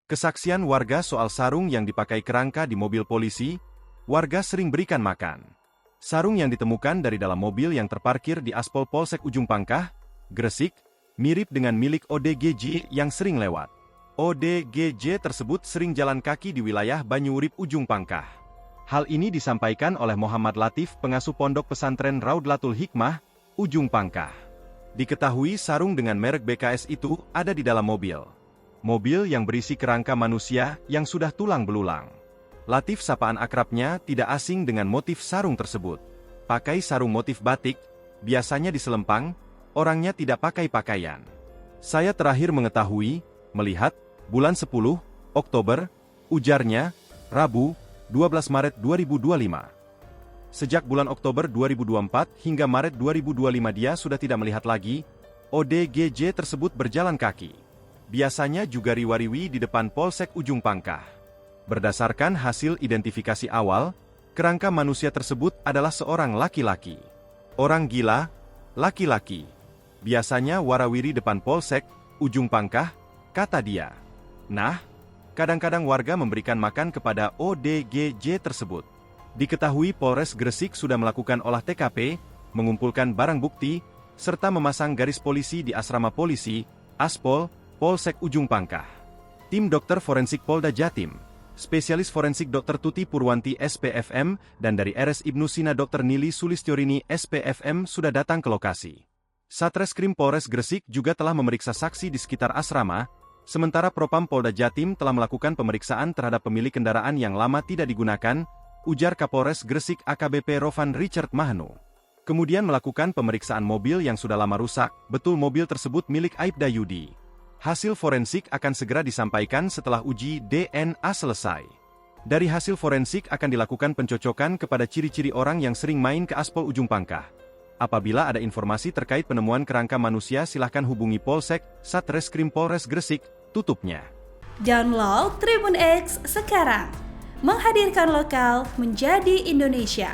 Kesaksian warga soal sarung yang dipakai kerangka di mobil polisi, warga sering berikan makan. Sarung yang ditemukan dari dalam mobil yang terparkir di aspal Polsek Ujung Pangkah, Gresik, mirip dengan milik ODGJ yang sering lewat. ODGJ tersebut sering jalan kaki di wilayah Banyuurip Ujung Pangkah. Hal ini disampaikan oleh Muhammad Latif, pengasuh pondok pesantren Raudlatul Hikmah, Ujung Pangkah. Diketahui sarung dengan merek BKS itu ada di dalam mobil. Mobil yang berisi kerangka manusia yang sudah tulang belulang. Latif, sapaan akrabnya, tidak asing dengan motif sarung tersebut. Pakai sarung motif batik, biasanya di Selempang, orangnya tidak pakai pakaian. Saya terakhir melihat, bulan 10, Oktober, ujarnya, Rabu, 12 Maret 2025. Sejak bulan Oktober 2024 hingga Maret 2025 dia sudah tidak melihat lagi, ODGJ tersebut berjalan kaki. Biasanya juga riwariwi di depan Polsek Ujung Pangkah. Berdasarkan hasil identifikasi awal, kerangka manusia tersebut adalah seorang laki-laki. Orang gila, laki-laki. Biasanya warawiri depan Polsek Ujung Pangkah, kata dia. Nah, kadang-kadang warga memberikan makan kepada ODGJ tersebut. Diketahui Polres Gresik sudah melakukan olah TKP, mengumpulkan barang bukti, serta memasang garis polisi di asrama polisi, Aspol, Polsek Ujung Pangkah. Tim dokter forensik Polda Jatim, spesialis forensik Dr. Tuti Purwanti SPFM, dan dari RS Ibnu Sina Dr. Nili Sulistyorini SPFM sudah datang ke lokasi. Satreskrim Polres Gresik juga telah memeriksa saksi di sekitar asrama, sementara Propam Polda Jatim telah melakukan pemeriksaan terhadap pemilik kendaraan yang lama tidak digunakan, ujar Kapolres Gresik AKBP Rovan Richard Mahnu. Kemudian melakukan pemeriksaan mobil yang sudah lama rusak, betul mobil tersebut milik Aibda Yudi. Hasil forensik akan segera disampaikan setelah uji DNA selesai. Dari hasil forensik akan dilakukan pencocokan kepada ciri-ciri orang yang sering main ke Aspol Ujung Pangkah. Apabila ada informasi terkait penemuan kerangka manusia silahkan hubungi Polsek, Satreskrim Polres Gresik, tutupnya. Download Tribun X sekarang, menghadirkan lokal menjadi Indonesia.